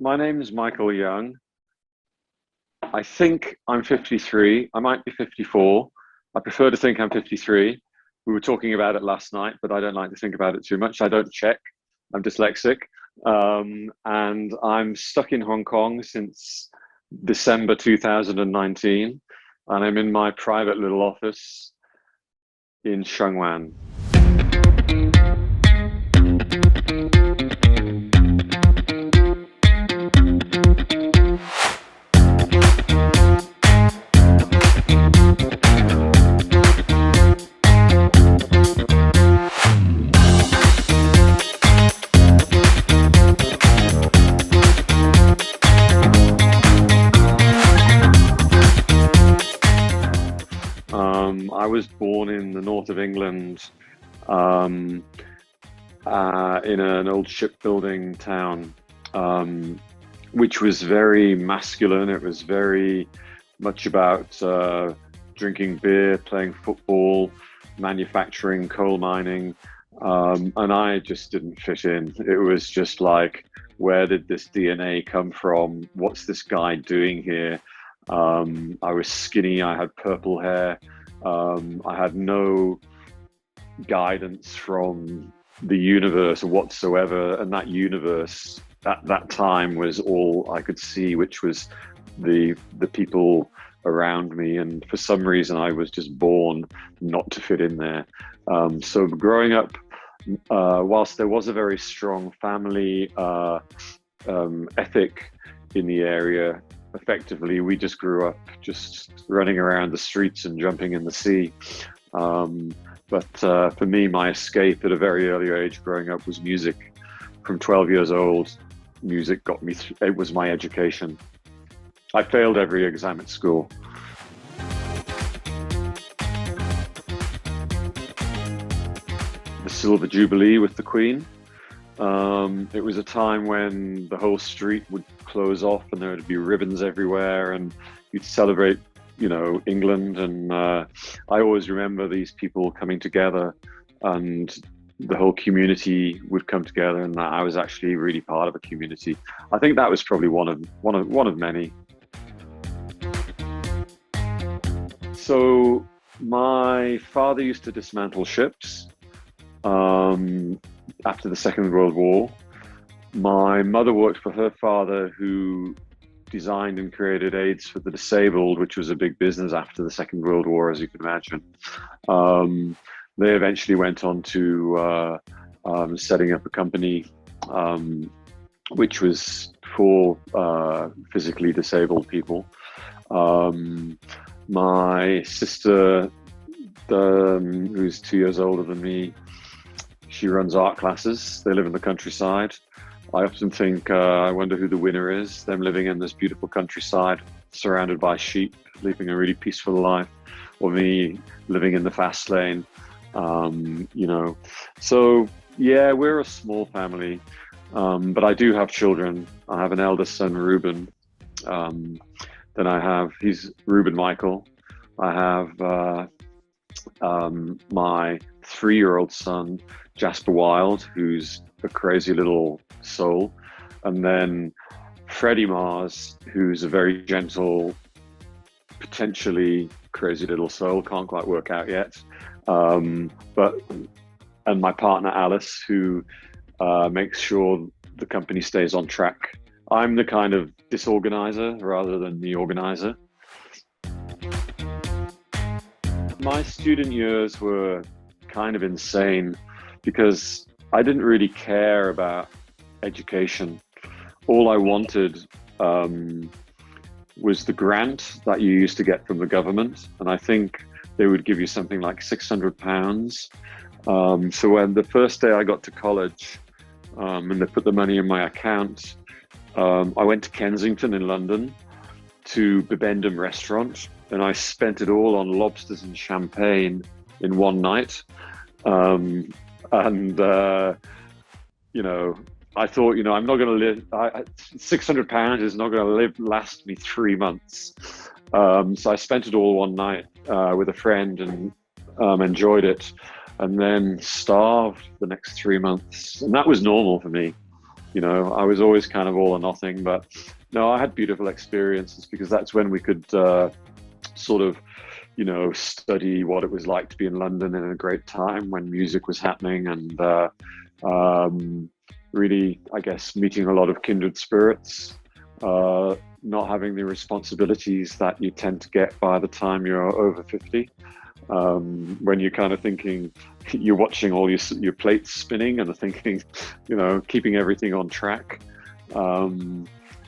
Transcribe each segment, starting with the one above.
my name is Michael Young. I think I'm 53. I might be 54. I prefer to think I'm 53. We were talking about it last night, but I don't like to think about it too much. I don't check. I'm dyslexic. And I'm stuck in Hong Kong since December 2019. And I'm in my private little office in Shangwan. I was born in the north of England, in an old shipbuilding town, which was very masculine. It was very much about drinking beer, playing football, manufacturing, coal mining, and I just didn't fit in. It was just like, where did this DNA come from? What's this guy doing here? I was skinny, I had purple hair. I had no guidance from the universe whatsoever, and that universe at that time was all I could see, which was the people around me. And for some reason, I was just born not to fit in there. So growing up, whilst there was a very strong family ethic in the area, effectively, we just grew up just running around the streets and jumping in the sea. But for me, my escape at a very early age growing up was music. From 12 years old, music got me through. It was my education. I failed every exam at school. The Silver Jubilee with the Queen. It was a time when the whole street would close off and there would be ribbons everywhere, and you'd celebrate, England. And I always remember these people coming together, and the whole community would come together, and I was actually really part of a community. I think that was probably one of many. So my father used to dismantle ships. After the Second World War, my mother worked for her father, who designed and created aids for the disabled, which was a big business after the Second World War, as you can imagine. They eventually went on to setting up a company which was for physically disabled people. My sister, who's 2 years older than me, she runs art classes. They live in the countryside. I often think, I wonder who the winner is, them living in this beautiful countryside, surrounded by sheep, living a really peaceful life, or me living in the fast lane, So, yeah, we're a small family, but I do have children. I have an eldest son, Ruben. He's Ruben Michael. I have my 3-year-old son, Jasper Wild, who's a crazy little soul. And then Freddie Mars, who's a very gentle, potentially crazy little soul, can't quite work out yet. And my partner, Alice, who makes sure the company stays on track. I'm the kind of disorganizer rather than the organizer. My student years were kind of insane because I didn't really care about education. All I wanted was the grant that you used to get from the government. And I think they would give you something like £600. So when the first day I got to college, and they put the money in my account, I went to Kensington in London to Bibendum restaurant, and I spent it all on lobsters and champagne in one night. I thought, I'm not going to live, £600 is not going to last me 3 months. So I spent it all one night with a friend and enjoyed it, and then starved the next 3 months. And that was normal for me. I was always kind of all or nothing, but no, I had beautiful experiences because that's when we could sort of, study what it was like to be in London in a great time when music was happening, and really, I guess, meeting a lot of kindred spirits, not having the responsibilities that you tend to get by the time you're over 50. When you're kind of thinking, you're watching all your plates spinning and thinking, keeping everything on track.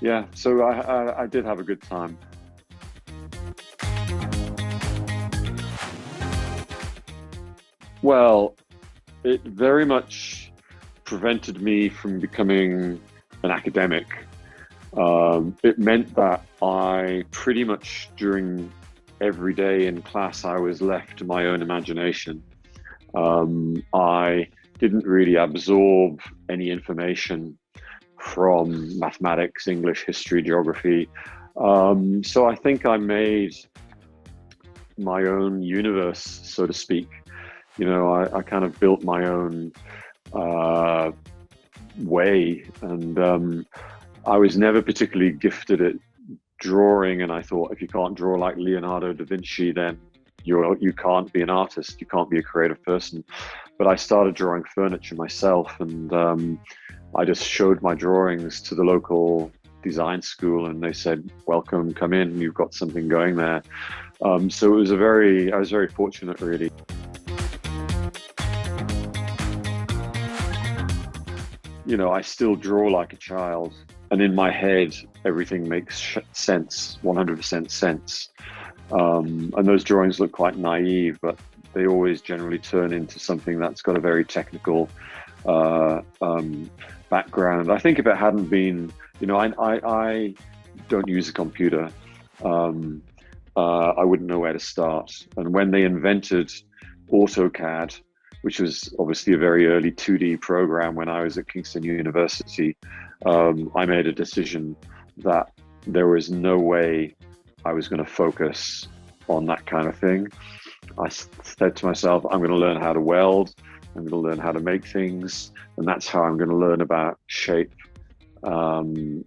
Yeah, so I did have a good time. Well, it very much prevented me from becoming an academic. It meant that I pretty much during every day in class, I was left to my own imagination. I didn't really absorb any information from mathematics, English, history, geography. So I think I made my own universe, so to speak. I kind of built my own way, and I was never particularly gifted at drawing. And I thought, if you can't draw like Leonardo da Vinci, then you can't be an artist. You can't be a creative person. But I started drawing furniture myself, and I just showed my drawings to the local design school, and they said, "Welcome, come in. You've got something going there." So it was I was very fortunate, really. I still draw like a child, and in my head, everything makes sense, 100% sense. And those drawings look quite naive, but they always generally turn into something that's got a very technical background. I think if it hadn't been, I don't use a computer. I wouldn't know where to start. And when they invented AutoCAD, which was obviously a very early 2D program when I was at Kingston University, I made a decision that there was no way I was going to focus on that kind of thing. I said to myself, I'm going to learn how to weld, I'm going to learn how to make things, and that's how I'm going to learn about shape and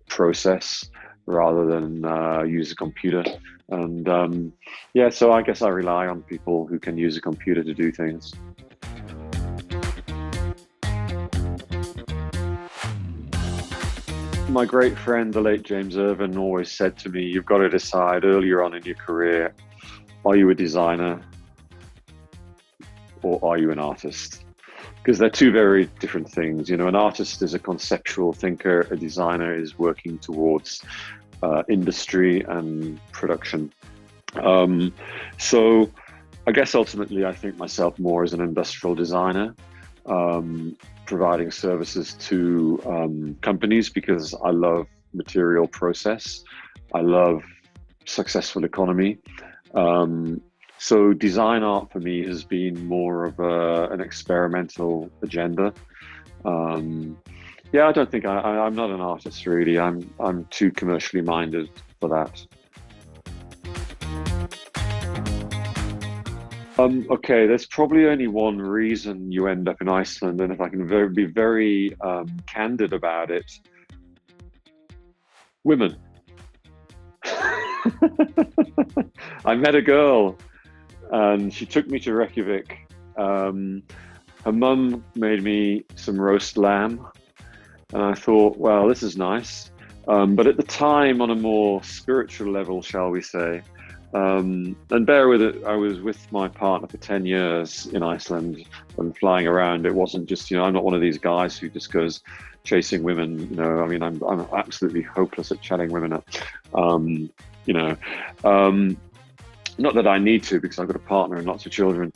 process rather than use a computer. And yeah, so I guess I rely on people who can use a computer to do things. My great friend, the late James Irvin, always said to me, you've got to decide earlier on in your career, are you a designer or are you an artist? Because they're two very different things. An artist is a conceptual thinker, a designer is working towards industry and production. So I guess ultimately I think myself more as an industrial designer, providing services to companies because I love material process. I love successful economy. So design art for me has been more of an experimental agenda. Yeah, I don't think I'm not an artist really. I'm too commercially minded for that. Okay, there's probably only one reason you end up in Iceland, and if I can be very candid about it, women. I met a girl, and she took me to Reykjavik. Her mum made me some roast lamb, and I thought, well, this is nice. But at the time, on a more spiritual level, shall we say, and bear with it, I was with my partner for 10 years in Iceland and flying around. It wasn't just, I'm not one of these guys who just goes chasing women. I mean, I'm absolutely hopeless at chatting women up. You know, not that I need to because I've got a partner and lots of children.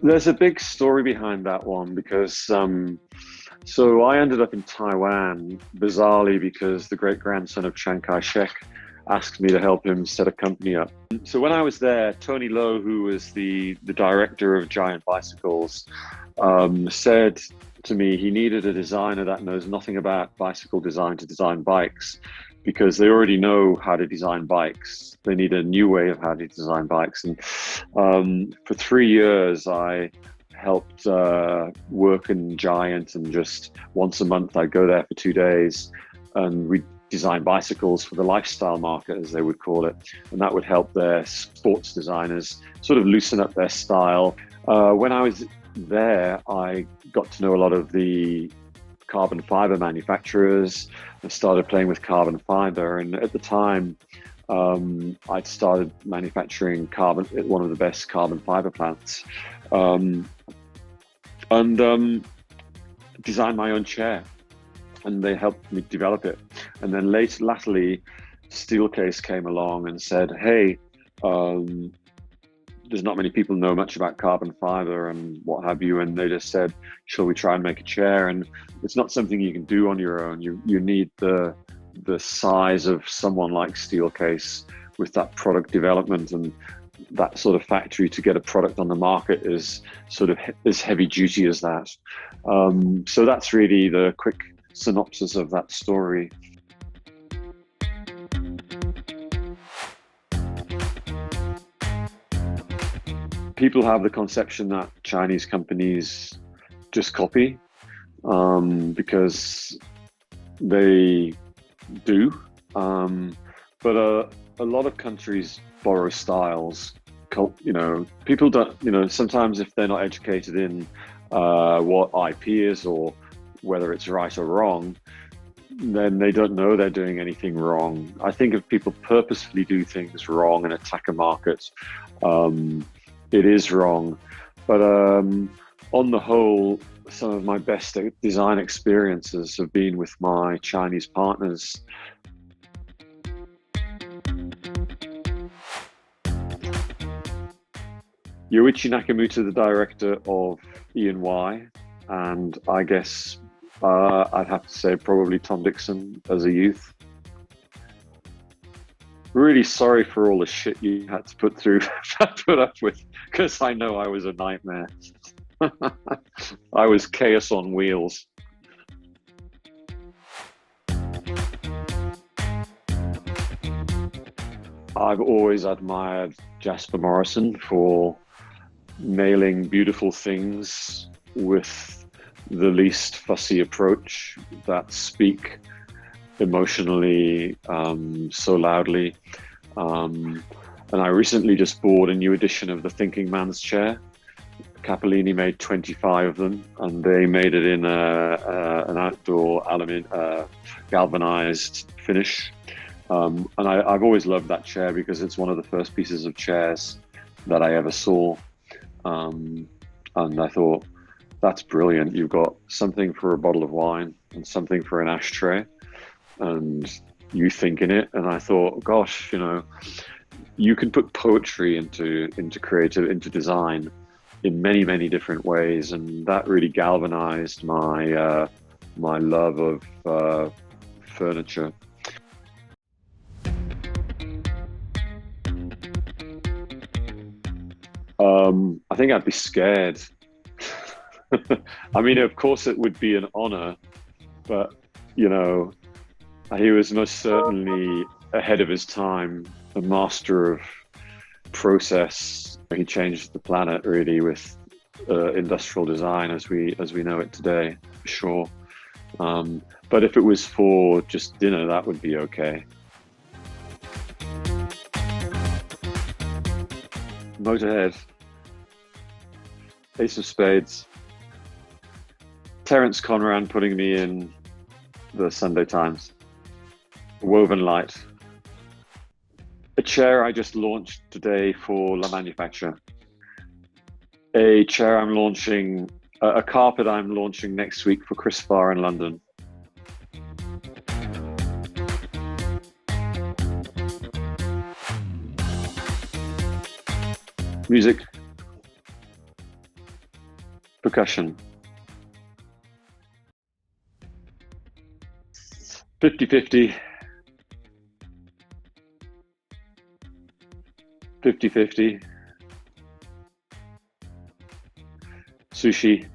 There's a big story behind that one because so I ended up in Taiwan bizarrely because the great grandson of Chiang Kai-shek asked me to help him set a company up. So when I was there, Tony Lowe, who was the director of Giant Bicycles, said to me he needed a designer that knows nothing about bicycle design to design bikes because they already know how to design bikes. They need a new way of how to design bikes. And for 3 years, I helped work in Giant, and just once a month I'd go there for 2 days, and we'd design bicycles for the lifestyle market, as they would call it, and that would help their sports designers sort of loosen up their style. When I was there, I got to know a lot of the carbon fiber manufacturers. I started playing with carbon fiber, and at the time I'd started manufacturing carbon at one of the best carbon fiber plants, and designed my own chair, and they helped me develop it. And then latterly, Steelcase came along and said, hey, there's not many people know much about carbon fiber and what have you, and they just said, shall we try and make a chair? And it's not something you can do on your own. You need the size of someone like Steelcase with that product development and that sort of factory to get a product on the market is sort of as heavy duty as that. So that's really the quick synopsis of that story. People have the conception that Chinese companies just copy, because they do, but a lot of countries borrow styles. People don't, sometimes if they're not educated in what IP is or whether it's right or wrong, then they don't know they're doing anything wrong. I think if people purposefully do things wrong and attack a market, it is wrong. But on the whole, some of my best design experiences have been with my Chinese partners. Yoichi Nakamoto, the director of E&Y, and I guess I'd have to say probably Tom Dixon as a youth. Really sorry for all the shit you had to put up with, because I know I was a nightmare. I was chaos on wheels. I've always admired Jasper Morrison for nailing beautiful things with the least fussy approach that speak emotionally so loudly. And I recently just bought a new edition of the Thinking Man's Chair. Cappellini made 25 of them, and they made it in an outdoor galvanized finish. And I've always loved that chair because it's one of the first pieces of chairs that I ever saw. And I thought, that's brilliant. You've got something for a bottle of wine and something for an ashtray, and you think in it. And I thought, gosh, you can put poetry into design in many, many different ways. And that really galvanized my my love of furniture. I think I'd be scared. I mean, of course it would be an honor, but he was most certainly ahead of his time, a master of process. He changed the planet really with industrial design as we know it today, for sure. But if it was for just dinner, that would be okay. Motorhead, Ace of Spades, Terence Conran putting me in the Sunday Times, Woven Light, a chair I just launched today for La Manufacture, a chair I'm launching, a carpet I'm launching next week for Chris Farr in London. Music, percussion, 50-50, 50-50, sushi,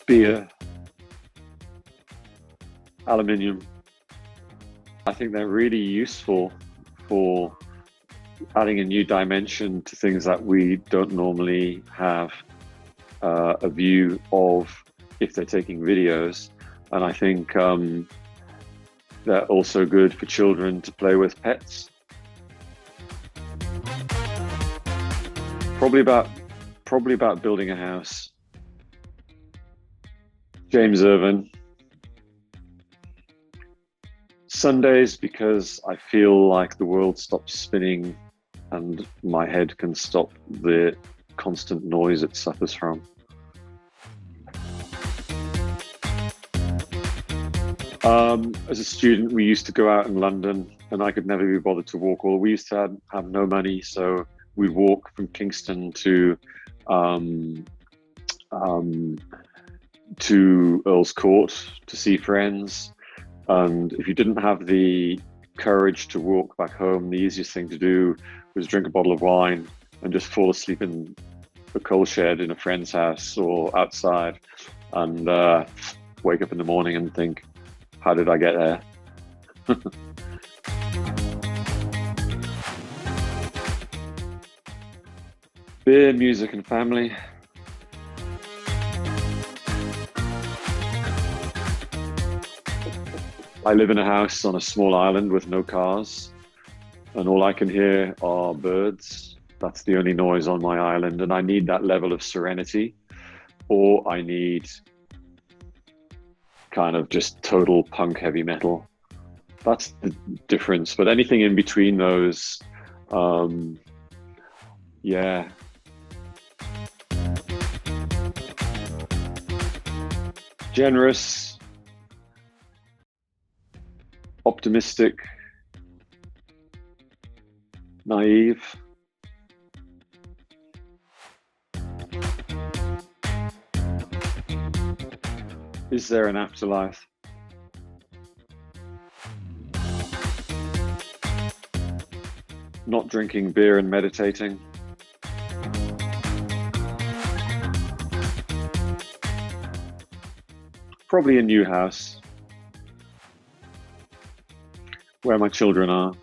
beer, aluminium. I think they're really useful for adding a new dimension to things that we don't normally have a view of if they're taking videos. And I think they're also good for children to play with pets. Probably about building a house. James Irvin. Sundays, because I feel like the world stops spinning and my head can stop the constant noise it suffers from. As a student, we used to go out in London and I could never be bothered to walk. Or we used to have no money, so we'd walk from Kingston to Earl's Court to see friends. And if you didn't have the courage to walk back home, the easiest thing to do was drink a bottle of wine and just fall asleep in a coal shed in a friend's house or outside, and wake up in the morning and think, how did I get there? Beer, music, and family. I live in a house on a small island with no cars, and all I can hear are birds. That's the only noise on my island, and I need that level of serenity, or I need kind of just total punk heavy metal. That's the difference. But anything in between those, yeah. Generous, optimistic, naive. Is there an afterlife? Not drinking beer and meditating. Probably a new house where my children are,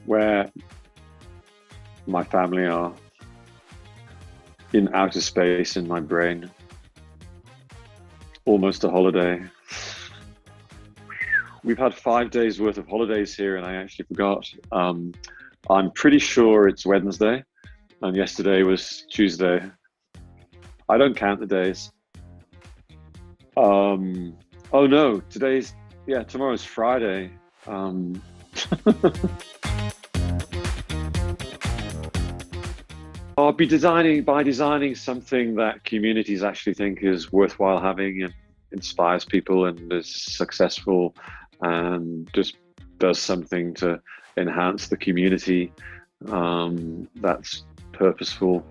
where my family are, in outer space in my brain. Almost a holiday. We've had 5 days worth of holidays here, and I actually forgot. I'm pretty sure it's Wednesday, and yesterday was Tuesday. I don't count the days. Oh no, tomorrow's Friday. I'll be designing something that communities actually think is worthwhile having and inspires people and is successful and just does something to enhance the community, that's purposeful.